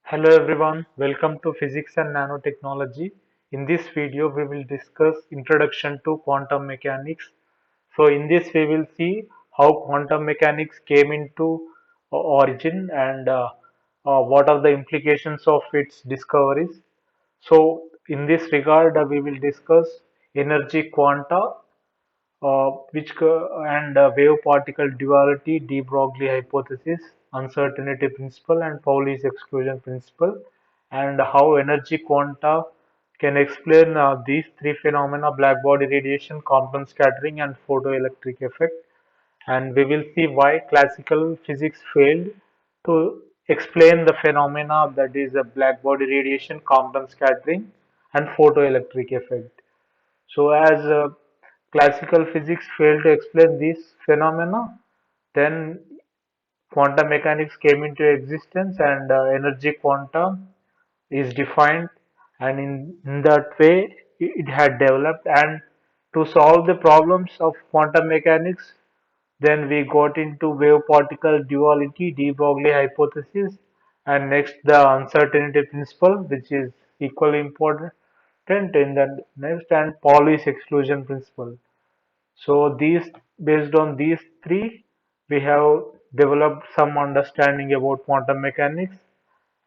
Hello everyone, welcome to Physics and Nanotechnology. In this video, we will discuss Introduction to Quantum Mechanics. So in this, we will see how quantum mechanics came into origin and what are the implications of its discoveries. So in this regard, we will discuss energy quanta, and wave particle duality, de Broglie hypothesis, uncertainty principle, and Pauli's exclusion principle, and how energy quanta can explain these three phenomena: black body radiation, Compton scattering, and photoelectric effect. And we will see why classical physics failed to explain the phenomena, that is, black body radiation, Compton scattering, and photoelectric effect. So, as classical physics failed to explain these phenomena, then quantum mechanics came into existence and energy quantum is defined, and in that way it had developed. And to solve the problems of quantum mechanics, then we got into wave particle duality, de Broglie hypothesis, and next the uncertainty principle, which is equally important in the next, and Pauli's exclusion principle. So based on these three, we have developed some understanding about quantum mechanics.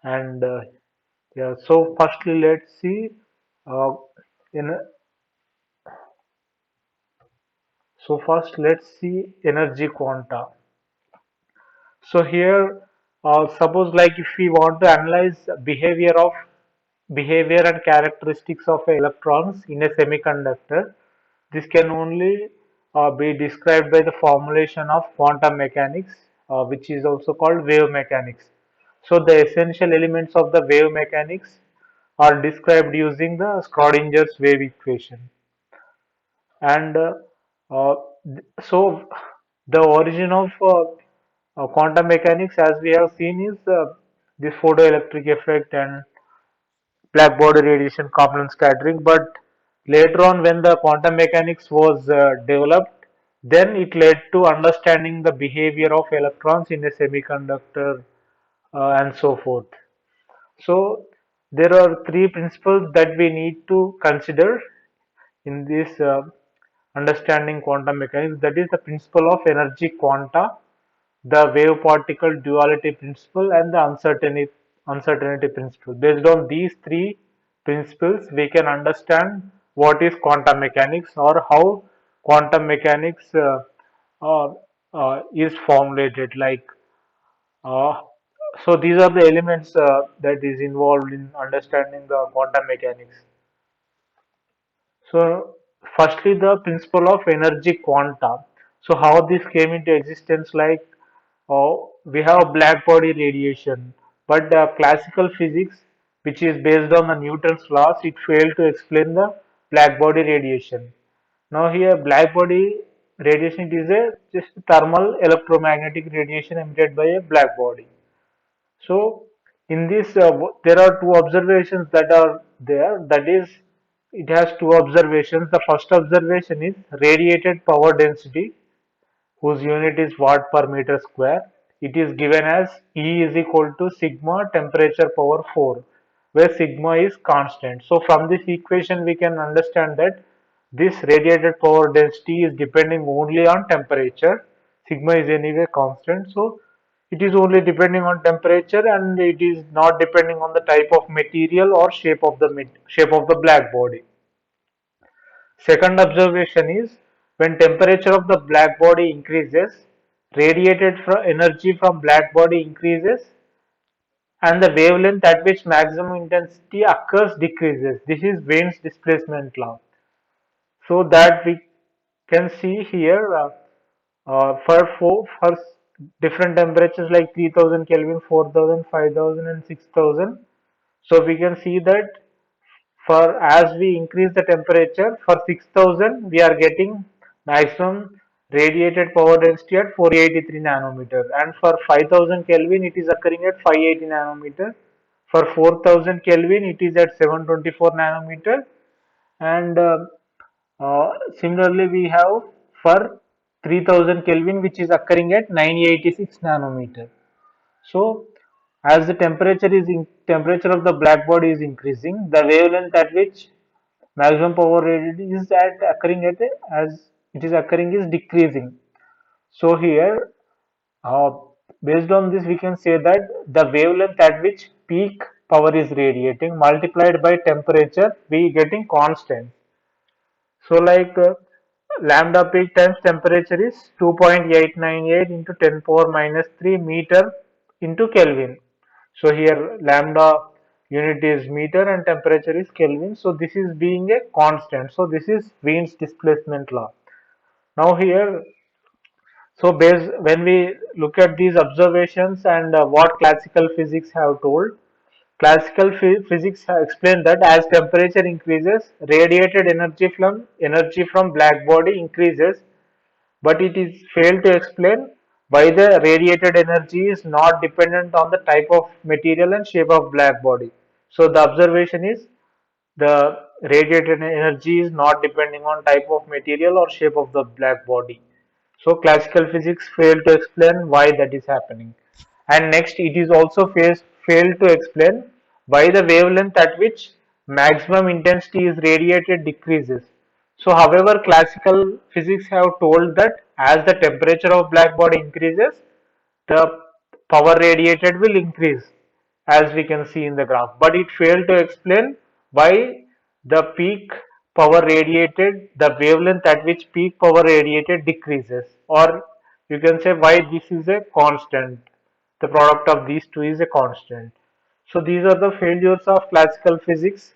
And yeah, so firstly, let's see. Uh, in so first, let's see energy quanta. So here, suppose like if we want to analyze behavior and characteristics of electrons in a semiconductor, this can only be described by the formulation of quantum mechanics, which is also called wave mechanics. So the essential elements of the wave mechanics are described using the Schrodinger's wave equation. And uh, so the origin of quantum mechanics, as we have seen, is this photoelectric effect and black body radiation, Kaplan scattering. But later on, when the quantum mechanics was developed, then it led to understanding the behavior of electrons in a semiconductor and so forth. So there are three principles that we need to consider in this understanding quantum mechanics. That is the principle of energy quanta, the wave particle duality principle, and the uncertainty principle. Based on these three principles, we can understand what is quantum mechanics or how quantum mechanics uh, is formulated. Uh, so these are the elements that is involved in understanding the quantum mechanics. So, firstly, the principle of energy quanta. So, how this came into existence? We have black body radiation, but classical physics, which is based on the Newton's laws, it failed to explain the black body radiation. Now, here, black body radiation, it is a just thermal electromagnetic radiation emitted by a black body. So, in this, there are two observations that are there. That is, it has two observations. The first observation is radiated power density, whose unit is watt per meter square. It is given as E is equal to sigma temperature power 4, where sigma is constant. So, from this equation, we can understand that this radiated power density is depending only on temperature. Sigma is anyway constant. So, it is only depending on temperature and it is not depending on the type of material or shape of the black body. Second observation is when temperature of the black body increases, energy from black body increases and the wavelength at which maximum intensity occurs decreases. This is Wien's displacement law. So that we can see here for different temperatures like 3000 Kelvin, 4000, 5000, and 6000. So we can see that for as we increase the temperature for 6000, we are getting maximum radiated power density at 483 nanometer, and for 5000 Kelvin it is occurring at 580 nanometer. For 4000 Kelvin it is at 724 nanometer, and similarly we have for 3000 Kelvin which is occurring at 986 nanometer. So As the temperature of the black body is increasing, the wavelength at which maximum power radiation is at occurring at a, as it is occurring is decreasing. So here, uh, based on this, we can say that the wavelength at which peak power is radiating multiplied by temperature, we getting constant. So like lambda peak times temperature is 2.898 into 10 power minus 3 meter into Kelvin. So here lambda unit is meter and temperature is Kelvin. So this is being a constant. So this is Wien's displacement law. Now here, so based when we look at these observations and what classical physics have told, classical physics explain that as temperature increases, radiated energy from black body increases, but it is failed to explain why the radiated energy is not dependent on the type of material and shape of black body. So the observation is the radiated energy is not depending on type of material or shape of the black body. So classical physics failed to explain why that is happening. And next, it is also failed to explain why the wavelength at which maximum intensity is radiated decreases. So however, classical physics have told that as the temperature of black body increases, the power radiated will increase, as we can see in the graph, but it failed to explain why the peak power radiated, the wavelength at which peak power radiated decreases, or you can say why this is a constant. The product of these two is a constant. So these are the failures of classical physics.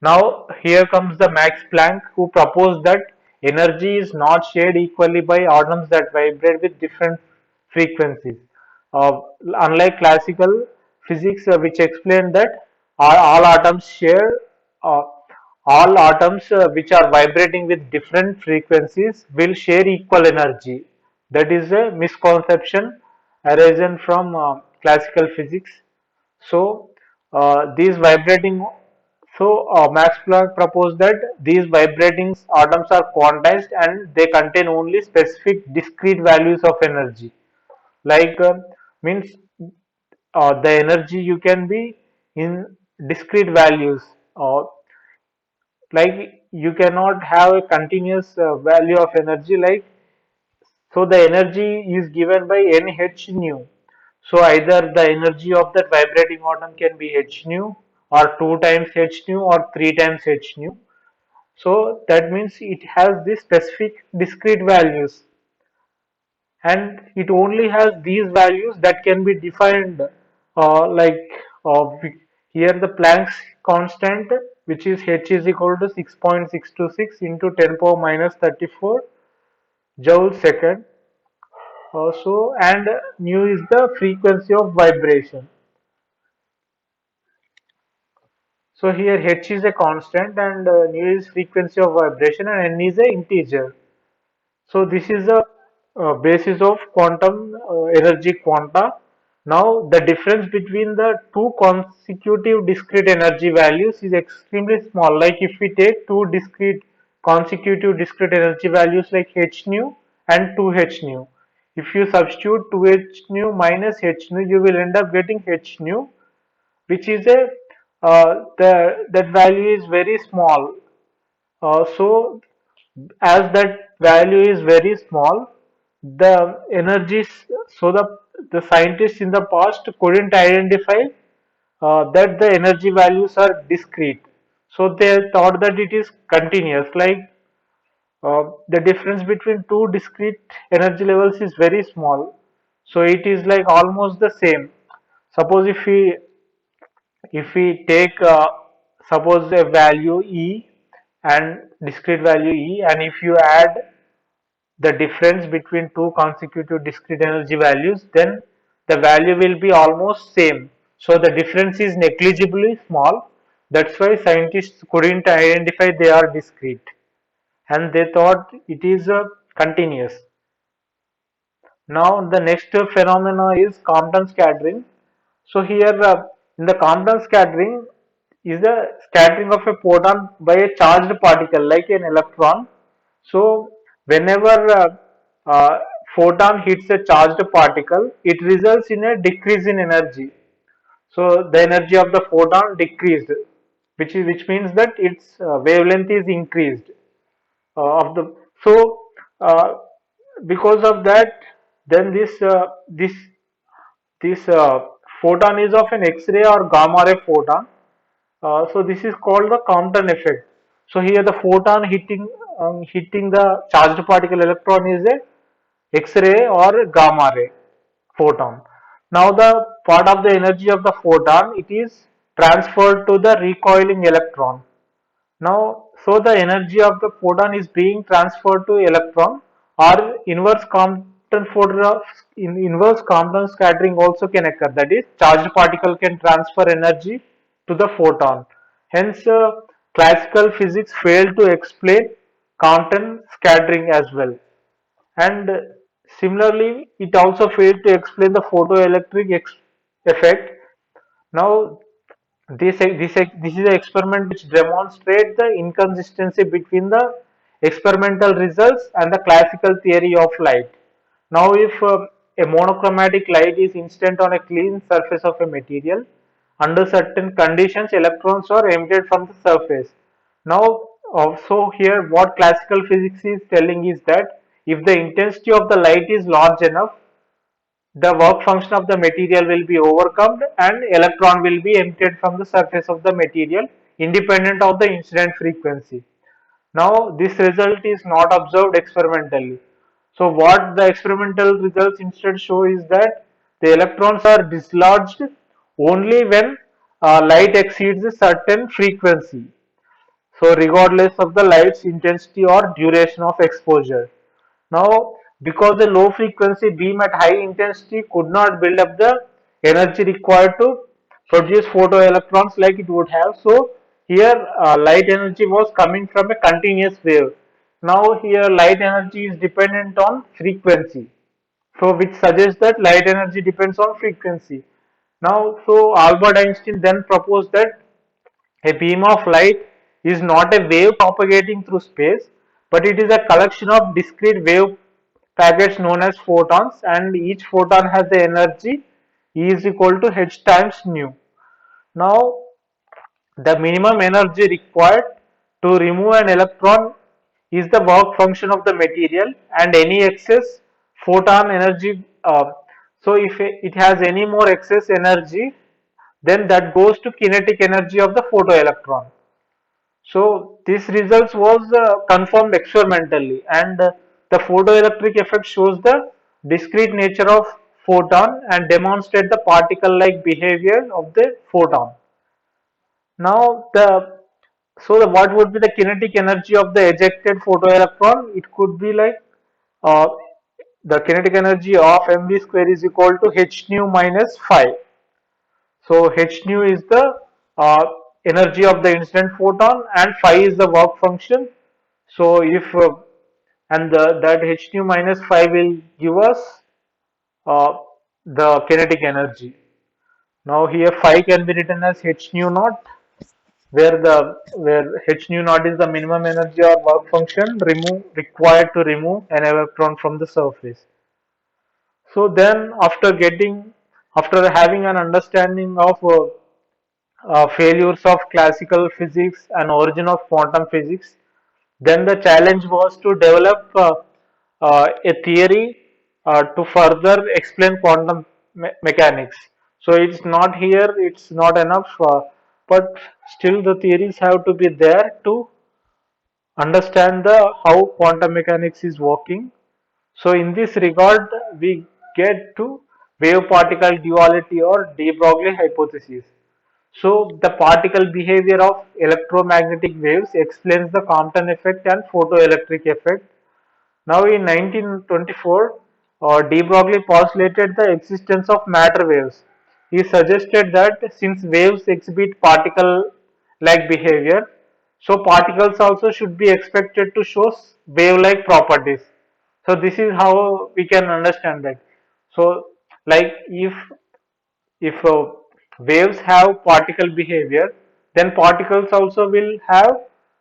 Now, here comes the Max Planck, who proposed that energy is not shared equally by atoms that vibrate with different frequencies. Uh, Unlike classical physics, which explained that all atoms share, uh, all atoms which are vibrating with different frequencies will share equal energy. That is a misconception arisen from classical physics. So, these vibrating Max Planck proposed that these vibrating atoms are quantized and they contain only specific discrete values of energy. Like means the energy you can be in discrete values. Like you cannot have a continuous value of energy. Like so, the energy is given by nh nu. So either the energy of that vibrating atom can be h nu or 2 times h nu or 3 times h nu. So that means it has these specific discrete values, and it only has these values that can be defined like here the Planck's constant, which is h is equal to 6.626 into 10 power minus 34 joule second. And nu is the frequency of vibration. So here h is a constant and nu is frequency of vibration and n is a integer. So this is the basis of quantum energy quanta. Now the difference between the two consecutive discrete energy values is extremely small. Like if we take two consecutive discrete energy values like h nu and 2h nu. If you substitute 2h nu minus h nu, you will end up getting h nu, which is a that value is very small. So as that value is very small, the energies, so the scientists in the past couldn't identify that the energy values are discrete. So they thought that it is continuous, like the difference between two discrete energy levels is very small. So it is like almost the same. Suppose if we take suppose a value E and discrete value E, and if you add the difference between two consecutive discrete energy values, then the value will be almost same. So the difference is negligibly small. That's why scientists couldn't identify they are discrete, and they thought it is continuous. Now the next phenomena is Compton scattering. So here in the Compton scattering is the scattering of a photon by a charged particle like an electron. So whenever photon hits a charged particle, it results in a decrease in energy. So the energy of the photon decreased, which means that its wavelength is increased of the so uh, because of that, then this photon is of an X-ray or gamma ray photon. So this is called the Compton effect. So here the photon hitting the charged particle electron is a X-ray or gamma ray photon. Now the part of the energy of the photon, it is transferred to the recoiling electron. Now, so the energy of the photon is being transferred to electron, or inverse Compton scattering also can occur. That is, charged particle can transfer energy to the photon. Hence, classical physics failed to explain Compton scattering as well. And similarly, it also failed to explain the photoelectric effect. Now, this is an experiment which demonstrates the inconsistency between the experimental results and the classical theory of light. Now, if a monochromatic light is incident on a clean surface of a material, under certain conditions, electrons are emitted from the surface. Now, also here, what classical physics is telling is that if the intensity of the light is large enough, the work function of the material will be overcome and electron will be emitted from the surface of the material independent of the incident frequency. Now this result is not observed experimentally. So what the experimental results instead show is that the electrons are dislodged only when light exceeds a certain frequency. So regardless of the light's intensity or duration of exposure. Now, because the low frequency beam at high intensity could not build up the energy required to produce photoelectrons like it would have, so here light energy was coming from a continuous wave. Now here light energy is dependent on frequency, so which suggests that light energy depends on frequency. Now, so Albert Einstein then proposed that a beam of light is not a wave propagating through space, but it is a collection of discrete wave packets known as photons, and each photon has the energy E is equal to h times nu. Now, the minimum energy required to remove an electron is the work function of the material, and any excess photon energy. So, if it has any more excess energy, then that goes to kinetic energy of the photoelectron. So this results was confirmed experimentally, and the photoelectric effect shows the discrete nature of photon and demonstrate the particle-like behavior of the photon. Now what would be the kinetic energy of the ejected photoelectron? It could be like uh, the kinetic energy of mv square is equal to h nu minus phi. So h nu is the energy of the incident photon and phi is the work function. So if that h nu minus phi will give us uh, the kinetic energy. Now here phi can be written as h nu naught, where h nu naught is the minimum energy or work function required to remove an electron from the surface. So then after having an understanding of failures of classical physics and origin of quantum physics, then the challenge was to develop a theory to further explain quantum mechanics. So it's not here, it's not enough, but still the theories have to be there to understand the how quantum mechanics is working. So in this regard, we get to wave particle duality or de Broglie hypothesis. So the particle behavior of electromagnetic waves explains the Compton effect and photoelectric effect. Now in 1924, de Broglie postulated the existence of matter waves. He suggested that since waves exhibit particle-like behavior, so particles also should be expected to show wave-like properties. So this is how we can understand that. So like if waves have particle behavior, then particles also will have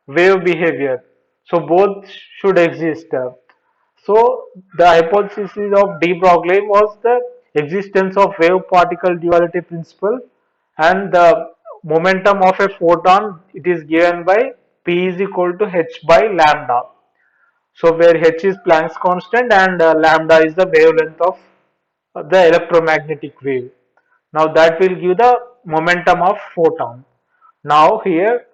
wave behavior. So both should exist. So the hypothesis of de Broglie was the existence of wave particle duality principle, and the momentum of a photon it is given by P is equal to h by lambda. So where h is Planck's constant and lambda is the wavelength of the electromagnetic wave. Now that will give the momentum of photon. Now here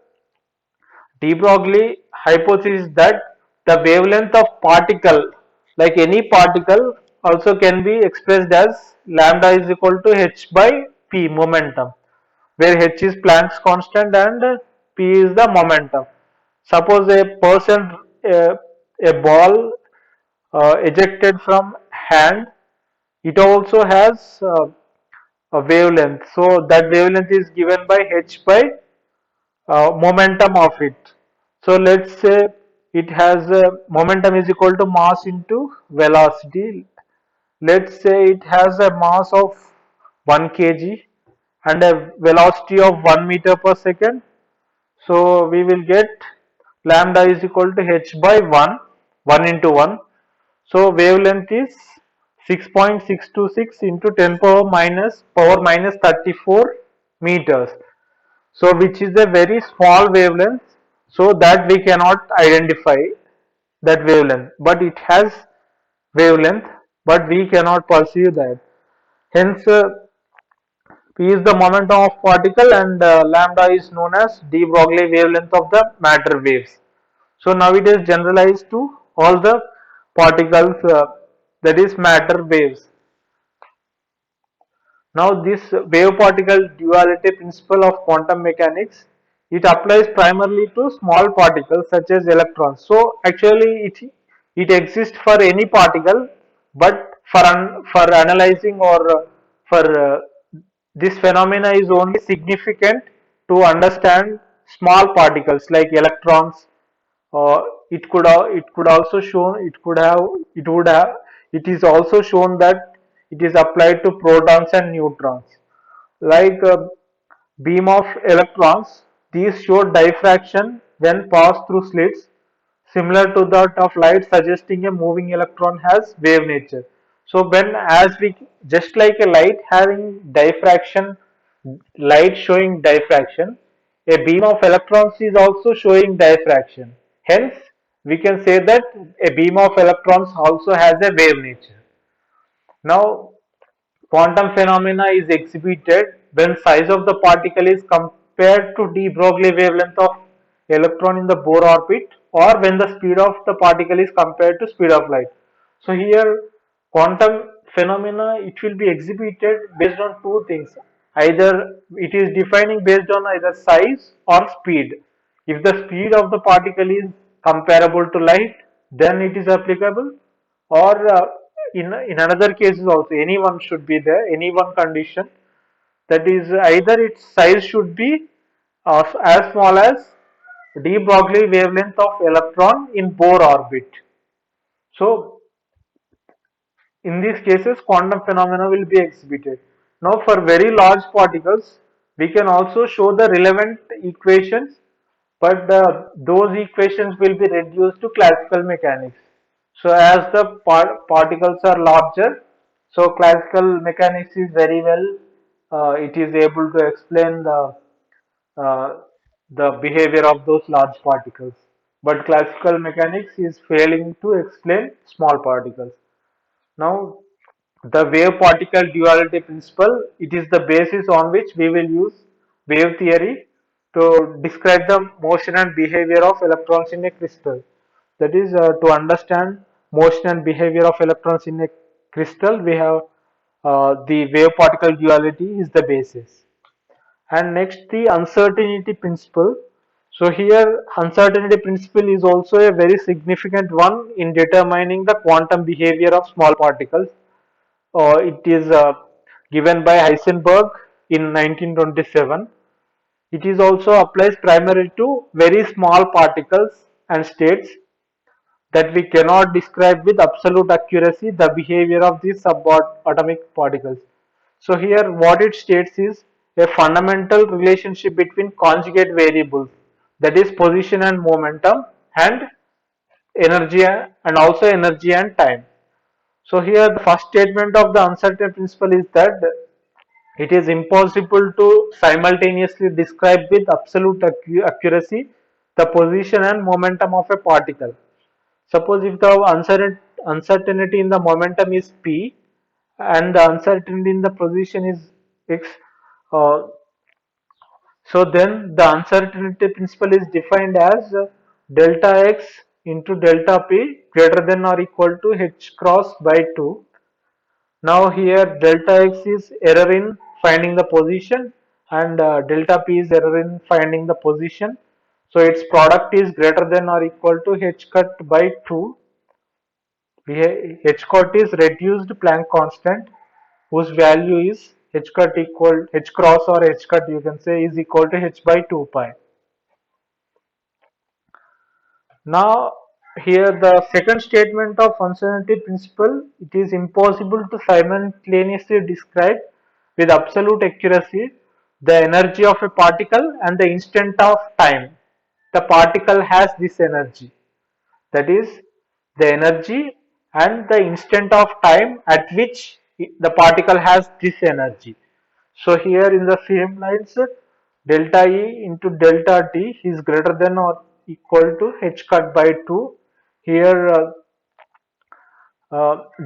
de Broglie hypothesis that the wavelength of particle, like any particle, also can be expressed as lambda is equal to h by p momentum, where h is Planck's constant and p is the momentum. Suppose a person, uh, a ball ejected from hand, it also has a wavelength. So that wavelength is given by h by momentum of it. So let's say it has a momentum is equal to mass into velocity. Let's say it has a mass of 1 kg and a velocity of 1 meter per second. So we will get lambda is equal to h by 1, 1 into 1. So wavelength is 6.626 into 10 power minus 34 meters. So which is a very small wavelength, so that we cannot identify that wavelength, but it has wavelength, but we cannot perceive that. Hence p is the momentum of particle and lambda is known as de Broglie wavelength of the matter waves. So now it is generalized to all the particles, that is matter waves. Now this wave particle duality principle of quantum mechanics, it applies primarily to small particles such as electrons. So actually it exists for any particle, but for analyzing or for this phenomena is only significant to understand small particles like electrons. It could also shown it could have it would have it is also shown that it is applied to protons and neutrons. Like beam of electrons, these show diffraction when passed through slits, similar to that of light, suggesting a moving electron has wave nature. So when as we just like a light having diffraction, light showing diffraction, a beam of electrons is also showing diffraction. Hence, we can say that a beam of electrons also has a wave nature. Now, quantum phenomena is exhibited when size of the particle is compared to de Broglie wavelength of electron in the Bohr orbit, or when the speed of the particle is compared to speed of light. So here quantum phenomena it will be exhibited based on two things. Either it is defining based on either size or speed. If the speed of the particle is comparable to light, then it is applicable, or in another cases also any one should be there, any one condition, that is either its size should be as small as de Broglie wavelength of electron in Bohr orbit. So in these cases quantum phenomena will be exhibited. Now for very large particles we can also show the relevant equations, but those equations will be reduced to classical mechanics. So as the particles are larger, so classical mechanics is very well, it is able to explain uh, the behavior of those large particles. But classical mechanics is failing to explain small particles. Now, the wave particle duality principle, it is the basis on which we will use wave theory to describe the motion and behavior of electrons in a crystal. That is, to understand motion and behavior of electrons in a crystal, we have the wave particle duality is the basis. And next, the uncertainty principle. So here uncertainty principle is also a very significant one in determining the quantum behavior of small particles. It is given by Heisenberg in 1927. It is also applies primarily to very small particles and states that we cannot describe with absolute accuracy the behavior of these subatomic particles. So here what it states is a fundamental relationship between conjugate variables, that is position and momentum, and energy and also energy and time. So here the first statement of the uncertainty principle is that it is impossible to simultaneously describe with absolute accuracy the position and momentum of a particle. Suppose if the uncertainty in the momentum is p and the uncertainty in the position is x, uh, so then the uncertainty principle is defined as delta x into delta p greater than or equal to h cross by 2. Now here delta x is error in finding the position and delta p is error in finding the position. So its product is greater than or equal to h cut by 2. H cut is reduced Planck constant whose value is h cut equal h cross or h cut you can say is equal to h by 2 pi. Now here the second statement of uncertainty principle, it is impossible to simultaneously describe with absolute accuracy the energy of a particle and the instant of time. The particle has this energy, that is the energy and the instant of time at which the particle has this energy. So here in the same lines, delta E into delta T is greater than or equal to h cut by 2. Here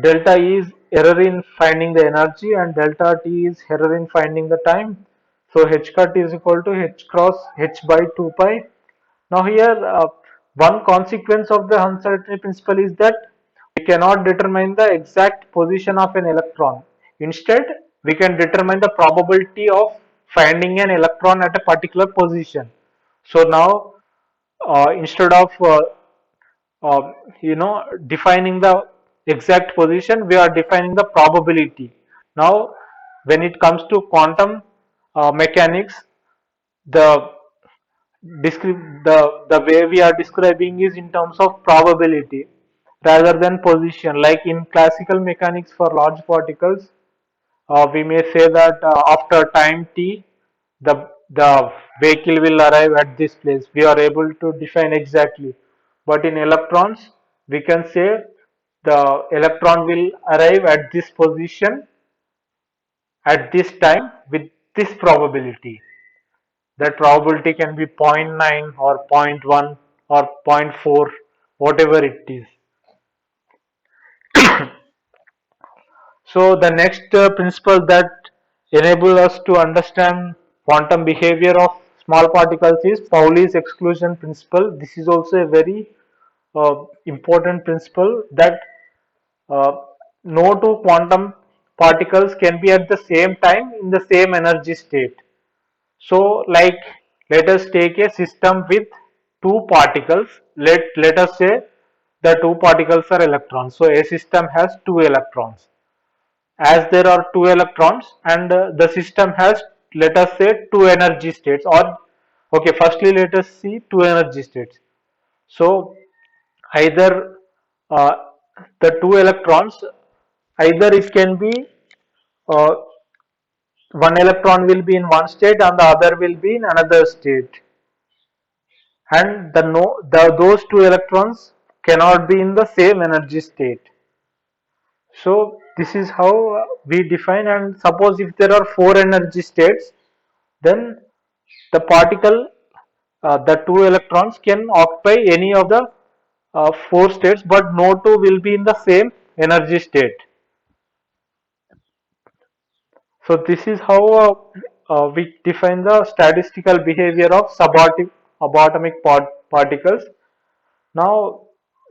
delta E is error in finding the energy and delta T is error in finding the time. So h cut is equal to h cross h by 2 pi. Now here one consequence of the uncertainty principle is that we cannot determine the exact position of an electron. Instead, we can determine the probability of finding an electron at a particular position. So now instead of uh, defining the exact position, we are defining the probability. Now when it comes to quantum mechanics, the the way we are describing is in terms of probability rather than position. Like in classical mechanics for large particles, we may say that after time t, the vehicle will arrive at this place. We are able to define exactly. But in electrons, we can say the electron will arrive at this position at this time with this probability. That probability can be zero point 0.9 or zero point 0.1 or zero point 0.4, whatever it is. So the next principle that enable us to understand quantum behavior of small particles is Pauli's exclusion principle. This is also a very important principle that uh, no two quantum particles can be at the same time in the same energy state. So, like, let us take a system with two particles. Let us say the two particles are electrons. So, a system has two electrons. As there are two electrons and the system has, let us say, two energy states. Or okay, firstly let us see two energy states. So, either uh, the two electrons, either it can be uh, one electron will be in one state and the other will be in another state, and those two electrons cannot be in the same energy state. So this is how we define. And suppose if there are four energy states, then the particle, the two electrons can occupy any of the four states, but no two will be in the same energy state. So this is how we define the statistical behavior of subatomic particles. Now,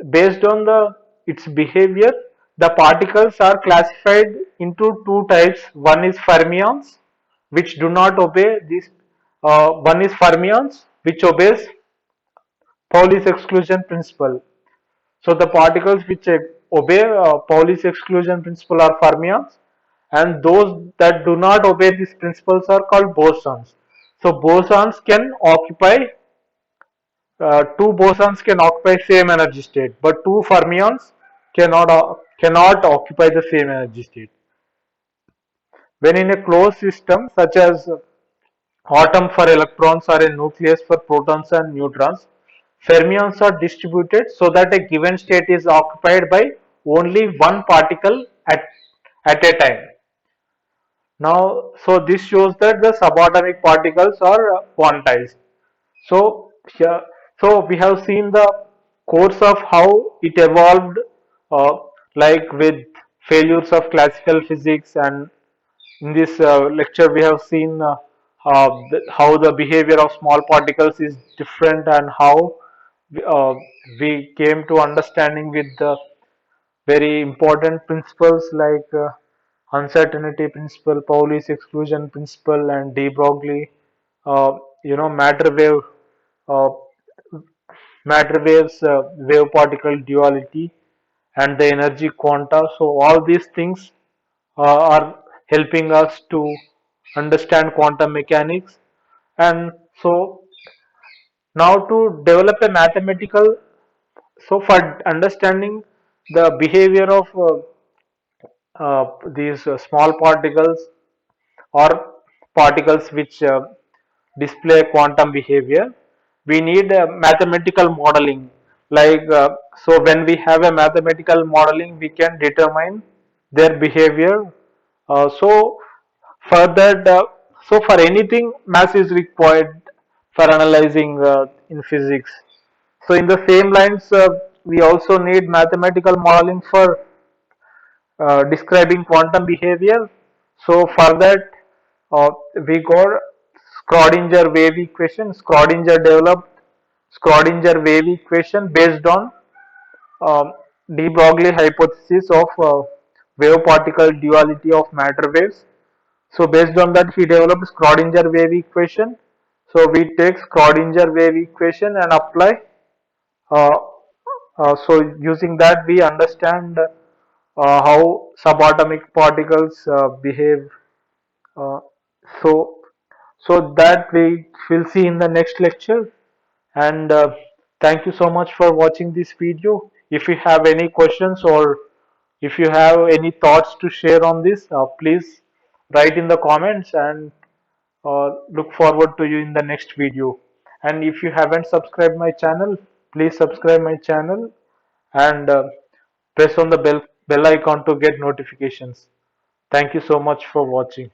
based on its behavior, the particles are classified into two types. One is fermions, which do not obey this. One is fermions, which obeys Pauli's exclusion principle. So the particles which obey Pauli's exclusion principle are fermions, and those that do not obey these principles are called bosons. So bosons can occupy two bosons can occupy same energy state, but two fermions cannot occupy the same energy state. When in a closed system, such as atom for electrons or a nucleus for protons and neutrons, fermions are distributed so that a given state is occupied by only one particle at a time. Now, so this shows that the subatomic particles are quantized. So, here, so we have seen the course of how it evolved, uh, like with failures of classical physics, and in this lecture we have seen how the behavior of small particles is different, and how uh, we came to understanding with the very important principles like uncertainty principle, Pauli's exclusion principle, and de Broglie. Matter wave, uh, matter waves, wave particle duality, and the energy quanta. So all these things are helping us to understand quantum mechanics. And so now to develop a mathematical, so for understanding the behavior of these small particles or particles which display quantum behavior, we need mathematical modeling. Like so, when we have a mathematical modeling, we can determine their behavior. So for that, so for anything, math is required for analyzing in physics. So in the same lines, we also need mathematical modeling for describing quantum behavior. So for that, we got Schrodinger wave equation. Schrodinger developed Schrodinger wave equation based on um, de Broglie hypothesis of wave particle duality of matter waves. So based on that, he developed Schrodinger wave equation. So we take Schrodinger wave equation and apply. Uh, so using that, we understand how subatomic particles behave. Uh, so, so that we will see in the next lecture. And thank you so much for watching this video. If you have any questions, or if you have any thoughts to share on this, please write in the comments, and look forward to you in the next video. And if you haven't subscribed my channel, please subscribe my channel, and press on the bell icon to get notifications. Thank you so much for watching.